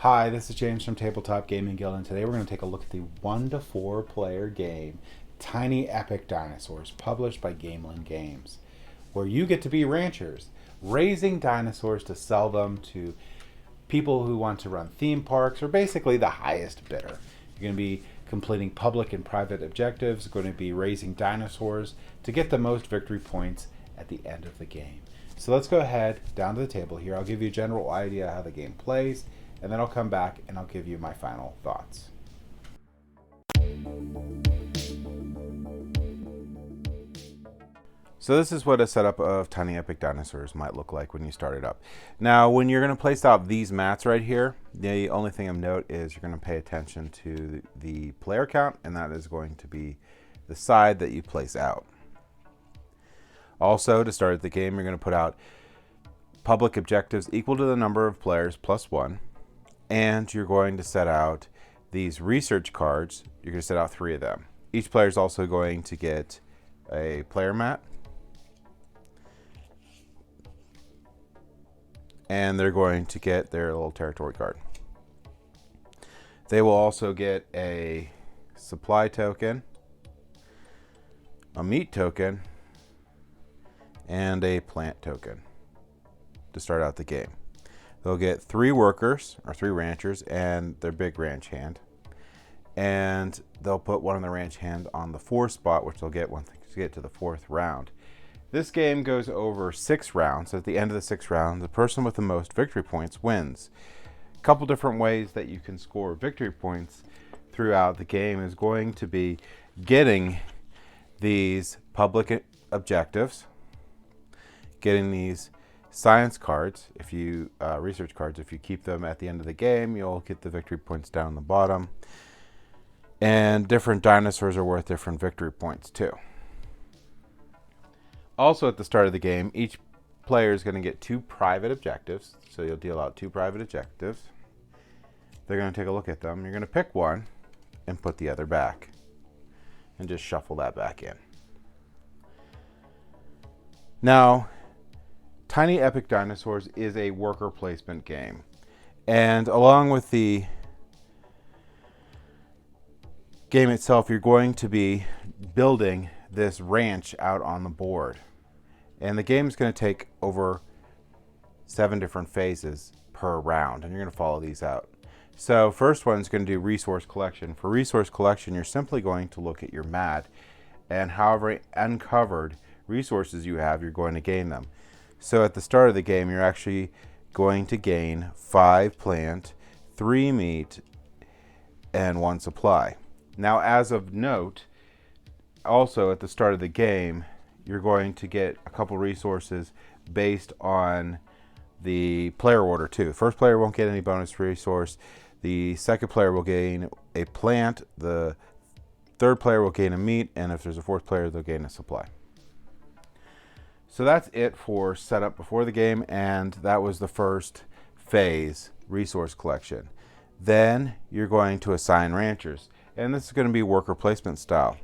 Hi, this is James from Tabletop Gaming Guild, and today we're going to take a look at the 1 to 4 player game, Tiny Epic Dinosaurs, published by Gamelin Games, where you get to be ranchers, raising dinosaurs to sell them to people who want to run theme parks, or basically the highest bidder. You're going to be completing public and private objectives, going to be raising dinosaurs to get the most victory points at the end of the game. So let's go ahead down to the table here. I'll give you a general idea how the game plays, and then I'll come back and I'll give you my final thoughts. So this is what a setup of Tiny Epic Dinosaurs might look like when you start it up. Now, when you're going to place out these mats right here, the only thing of note is you're going to pay attention to the player count, and that is going to be the side that you place out. Also, to start the game, you're going to put out public objectives equal to the number of players plus 1. And you're going to set out these research cards. You're going to set out 3 of them. Each player is also going to get a player mat. And they're going to get their little territory card. They will also get a supply token, a meat token, and a plant token to start out the game. They'll get 3 workers, or 3 ranchers, and their big ranch hand. And they'll put one of the ranch hand on the 4th spot, which they'll get once they get to the 4th round. This game goes over 6 rounds. At the end of the 6th round, the person with the most victory points wins. A couple different ways that you can score victory points throughout the game is going to be getting these public objectives, getting these science cards, if you research cards, if you keep them at the end of the game, you'll get the victory points down the bottom. And different dinosaurs are worth different victory points too. Also, at the start of the game, each player is going to get 2 private objectives. So you'll deal out 2 private objectives. They're going to take a look at them. You're going to pick one and put the other back, and just shuffle that back in. Now, Tiny Epic Dinosaurs is a worker placement game. And along with the game itself, you're going to be building this ranch out on the board. And the game is going to take over 7 different phases per round, and you're going to follow these out. So first one is going to do resource collection. For resource collection, you're simply going to look at your mat, and however uncovered resources you have, you're going to gain them. So at the start of the game, you're actually going to gain 5 plant, 3 meat, and 1 supply. Now, as of note, also at the start of the game, you're going to get a couple resources based on the player order too. The first player won't get any bonus resource. The second player will gain a plant. The third player will gain a meat, and if there's a 4th player, they'll gain a supply. So that's it for setup before the game, and that was the first phase, resource collection. Then you're going to assign ranchers, and this is going to be worker placement style.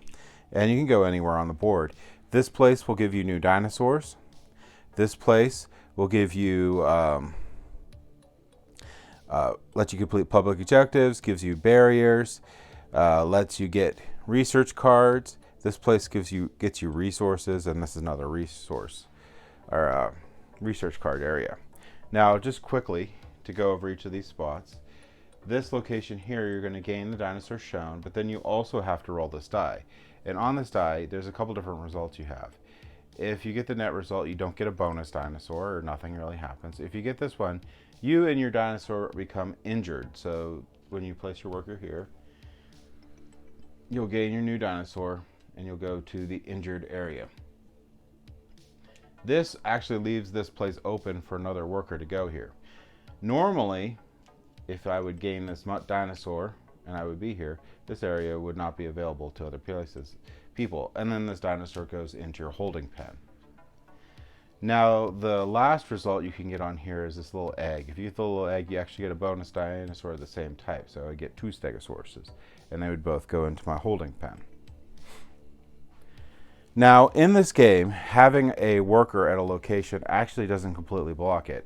And you can go anywhere on the board. This place will give you new dinosaurs. This place will give you, lets you complete public objectives, gives you barriers, lets you get research cards. This place gets you resources, and this is another resource or research card area. Now, just quickly to go over each of these spots. This location here, you're going to gain the dinosaur shown, but then you also have to roll this die. And on this die, there's a couple different results you have. If you get the net result, you don't get a bonus dinosaur, or nothing really happens. If you get this one, you and your dinosaur become injured. So when you place your worker here, you'll gain your new dinosaur, and you'll go to the injured area. This actually leaves this place open for another worker to go here. Normally, if I would gain this dinosaur and I would be here, this area would not be available to other people. And then this dinosaur goes into your holding pen. Now, the last result you can get on here is this little egg. If you get the little egg, you actually get a bonus dinosaur of the same type. So I get 2 stegosauruses, and they would both go into my holding pen. Now, in this game, having a worker at a location actually doesn't completely block it.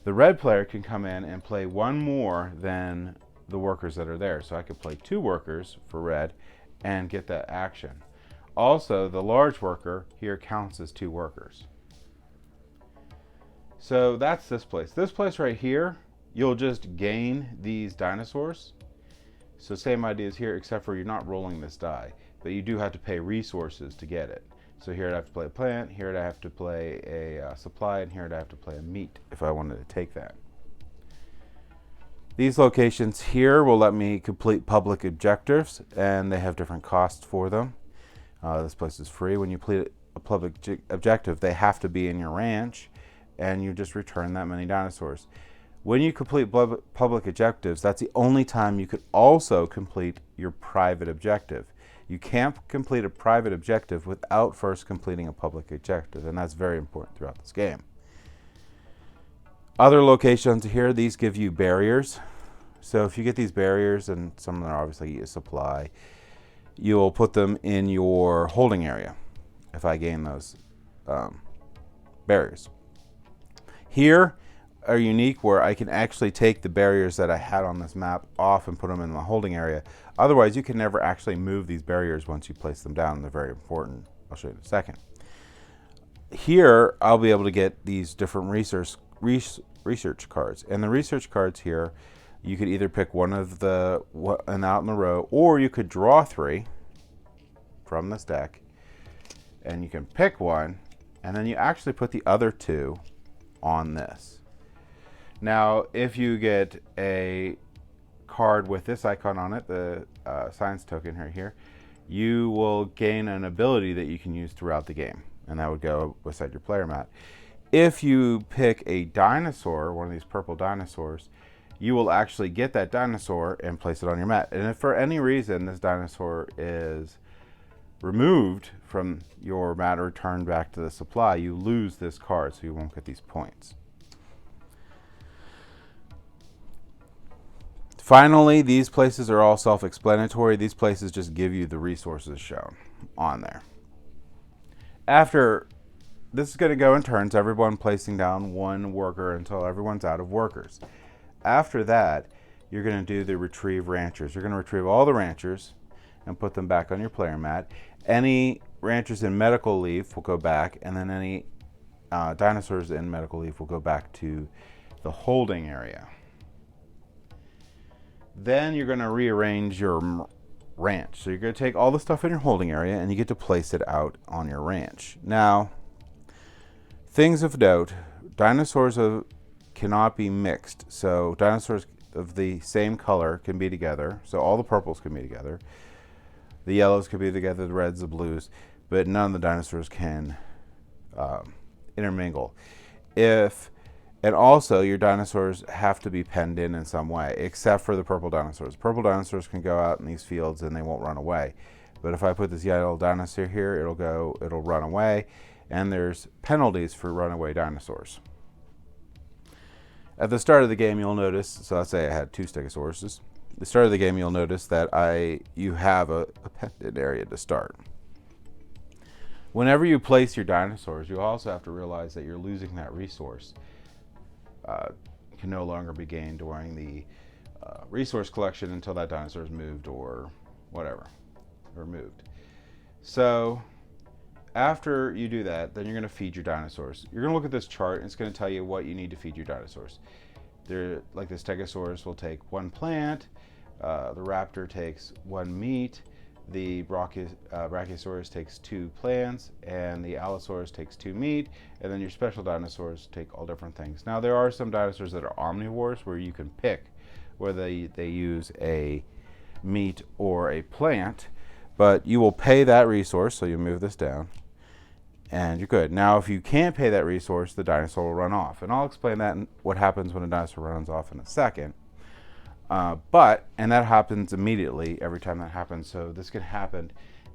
The red player can come in and play one more than the workers that are there. So I could play 2 workers for red and get that action. Also, the large worker here counts as 2 workers. So that's this place. This place right here, you'll just gain these dinosaurs. So same ideas here, except for you're not rolling this die, but you do have to pay resources to get it. So here I'd have to play a plant, here I'd have to play a supply, and here I'd have to play a meat if I wanted to take that. These locations here will let me complete public objectives, and they have different costs for them. This place is free. When you complete a public objective, they have to be in your ranch, and you just return that many dinosaurs. When you complete public objectives, that's the only time you could also complete your private objective. You can't complete a private objective without first completing a public objective, and that's very important throughout this game. Other locations here, these give you barriers. So if you get these barriers, and some of them are obviously a supply, you'll put them in your holding area if I gain those barriers. Here are unique where I can actually take the barriers that I had on this map off and put them in the holding area. Otherwise, you can never actually move these barriers once you place them down. They're very important. I'll show you in a second. Here, I'll be able to get these different research cards. And the research cards here, you could either pick one of the and out in the row, or you could draw 3 from this deck, and you can pick one, and then you actually put the other 2 on this. Now, if you get a card with this icon on it, the science token right here, you will gain an ability that you can use throughout the game, and that would go beside your player mat. If you pick a dinosaur, one of these purple dinosaurs, you will actually get that dinosaur and place it on your mat. And if for any reason this dinosaur is removed from your mat or returned back to the supply, you lose this card, so you won't get these points. Finally, these places are all self-explanatory. These places just give you the resources shown on there. After, this is going to go in turns, everyone placing down 1 worker until everyone's out of workers. After that, you're going to do the retrieve ranchers. You're going to retrieve all the ranchers and put them back on your player mat. Any ranchers in medical leave will go back, and then any dinosaurs in medical leave will go back to the holding area. Then you're going to rearrange your ranch. So you're going to take all the stuff in your holding area and you get to place it out on your ranch. Now, things of note, dinosaurs cannot be mixed. So dinosaurs of the same color can be together. So all the purples can be together. The yellows can be together, the reds, the blues, but none of the dinosaurs can intermingle. And also, your dinosaurs have to be penned in some way, except for the purple dinosaurs. Purple dinosaurs can go out in these fields and they won't run away. But if I put this yellow dinosaur here, it'll run away, and there's penalties for runaway dinosaurs. At the start of the game, you'll notice, so let's say I had 2 stegosauruses. At the start of the game, you'll notice that you have a pendant area to start. Whenever you place your dinosaurs, you also have to realize that you're losing that resource. Can no longer be gained during the resource collection until that dinosaur is moved or whatever, or moved. So after you do that, then you're going to feed your dinosaurs. You're going to look at this chart, and it's going to tell you what you need to feed your dinosaurs. Like the Stegosaurus will take 1 plant, the Raptor takes 1 meat, the Brachiosaurus takes 2 plants, and the Allosaurus takes 2 meat, and then your special dinosaurs take all different things. Now, there are some dinosaurs that are omnivores where you can pick whether they use a meat or a plant, but you will pay that resource, so you move this down, and you're good. Now, if you can't pay that resource, the dinosaur will run off, and I'll explain that and what happens when a dinosaur runs off in a second. And that happens immediately every time that happens. So this can happen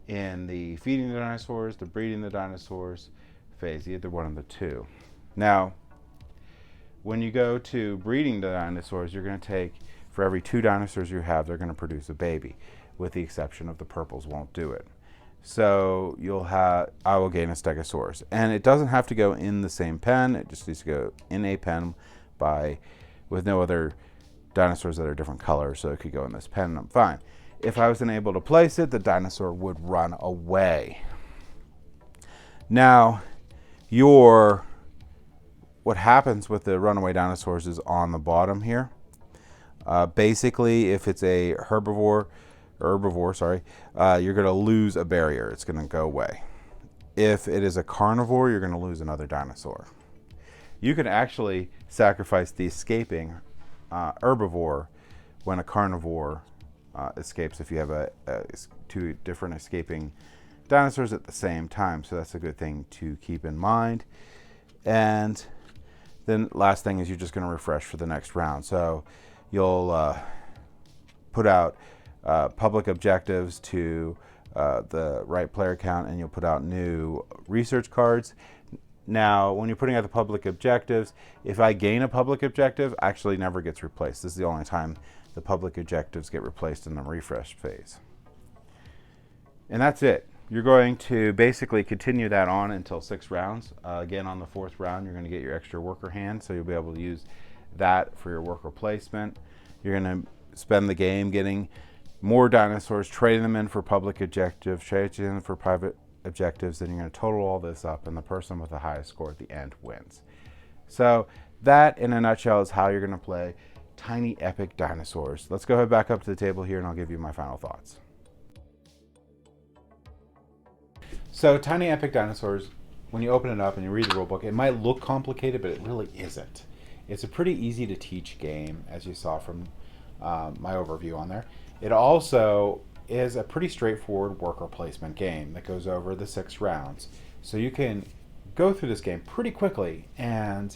in the feeding the dinosaurs, the breeding the dinosaurs phase, either one of the 2. Now, when you go to breeding the dinosaurs, you're going to take, for every 2 dinosaurs you have, they're going to produce a baby, with the exception of the purples won't do it. So I will gain a Stegosaurus. And it doesn't have to go in the same pen, it just needs to go in a pen with no other dinosaurs that are different colors, so it could go in this pen and I'm fine. If I wasn't able to place it, the dinosaur would run away. Now, what happens with the runaway dinosaurs is on the bottom here. Basically, if it's a herbivore, you're going to lose a barrier. It's going to go away. If it is a carnivore, you're going to lose another dinosaur. You can actually sacrifice the escaping herbivore when a carnivore escapes if you have two different escaping dinosaurs at the same time. So that's a good thing to keep in mind. And then last thing is you're just going to refresh for the next round. So you'll put out public objectives to the right player count, and you'll put out new research cards. Now, when you're putting out the public objectives, if I gain a public objective, actually never gets replaced. This is the only time the public objectives get replaced in the refresh phase. And that's it. You're going to basically continue that on until 6 rounds. Again, on the 4th round, you're going to get your extra worker hand, so you'll be able to use that for your worker placement. You're going to spend the game getting more dinosaurs, trading them in for public objectives, trading them for private objectives, and you're going to total all this up, and the person with the highest score at the end wins. So that, in a nutshell, is how you're going to play Tiny Epic Dinosaurs. Let's go ahead back up to the table here, and I'll give you my final thoughts. So Tiny Epic Dinosaurs, when you open it up and you read the rulebook, it might look complicated, but it really isn't. It's a pretty easy to teach game, as you saw from my overview on there. It also is a pretty straightforward worker placement game that goes over the 6 rounds. So you can go through this game pretty quickly, and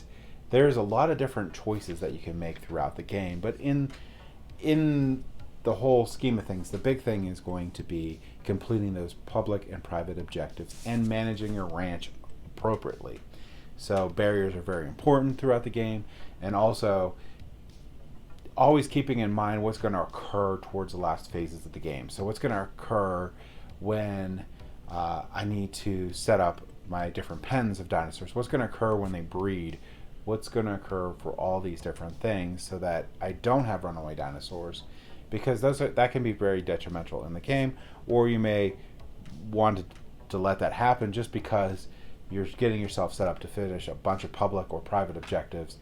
there's a lot of different choices that you can make throughout the game. But in the whole scheme of things, the big thing is going to be completing those public and private objectives and managing your ranch appropriately. So barriers are very important throughout the game, and also always keeping in mind what's going to occur towards the last phases of the game. So what's going to occur when I need to set up my different pens of dinosaurs? What's going to occur when they breed? What's going to occur for all these different things so that I don't have runaway dinosaurs? Because that can be very detrimental in the game, or you may want to let that happen just because you're getting yourself set up to finish a bunch of public or private objectives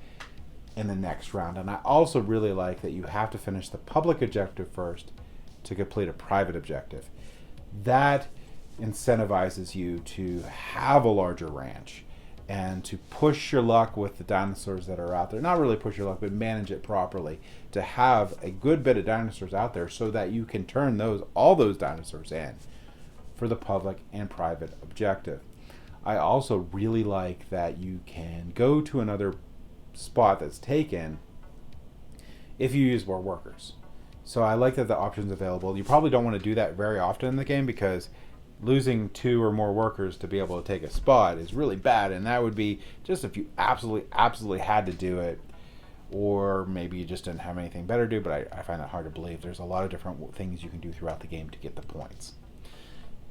in the next round. And I also really like that you have to finish the public objective first to complete a private objective. That incentivizes you to have a larger ranch and to push your luck with the dinosaurs that are out there. Not really push your luck, but manage it properly to have a good bit of dinosaurs out there so that you can turn all those dinosaurs in for the public and private objective. I also really like that you can go to another spot that's taken if you use more workers. So I like that the option's available. You probably don't want to do that very often in the game because losing 2 or more workers to be able to take a spot is really bad, and that would be just if you absolutely had to do it, or maybe you just didn't have anything better to do, but I find that hard to believe. There's a lot of different things you can do throughout the game to get the points.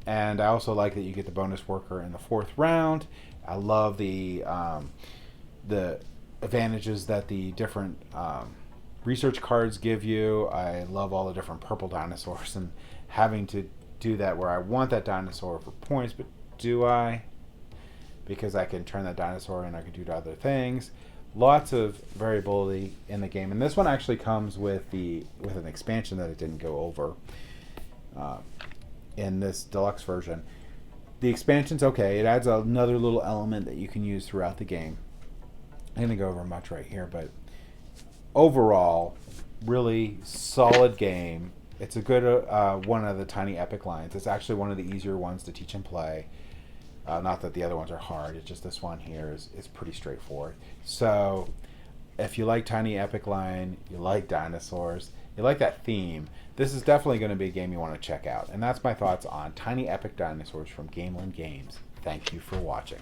And I also like that you get the bonus worker in the 4th round. I love the advantages that the different research cards give you. I love all the different purple dinosaurs and having to do that where I want that dinosaur for points, but do I? Because I can turn that dinosaur and I can do other things. Lots of variability in the game, and this one actually comes with an expansion that it didn't go over in this deluxe version. The expansion's okay. It adds another little element that you can use throughout the game. I'm going to go over much right here, but overall, really solid game. It's a good one of the Tiny Epic lines. It's actually one of the easier ones to teach and play. Not that the other ones are hard. It's just this one here is pretty straightforward. So if you like Tiny Epic line, you like dinosaurs, you like that theme, this is definitely going to be a game you want to check out. And that's my thoughts on Tiny Epic Dinosaurs from Gameland Games. Thank you for watching.